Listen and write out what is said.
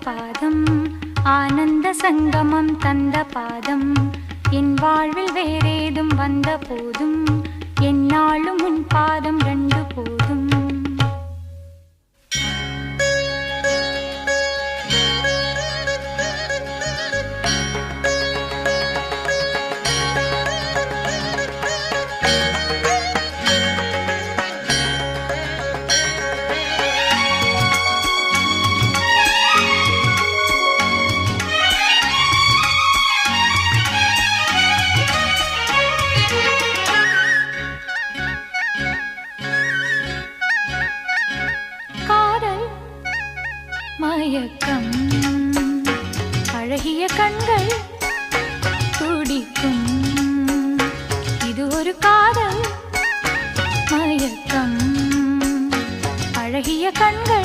பாதம் ஆனந்த சங்கமம் தந்த பாதம் என் வாழ்வில் வேறேதும் வந்த போதும் என்னாலும் உன் பாதம் ரெண்டு போதும். மயக்கம் அழகிய கண்கள் துடிக்கும் இது ஒரு காதல் மயக்கம் அழகிய கண்கள்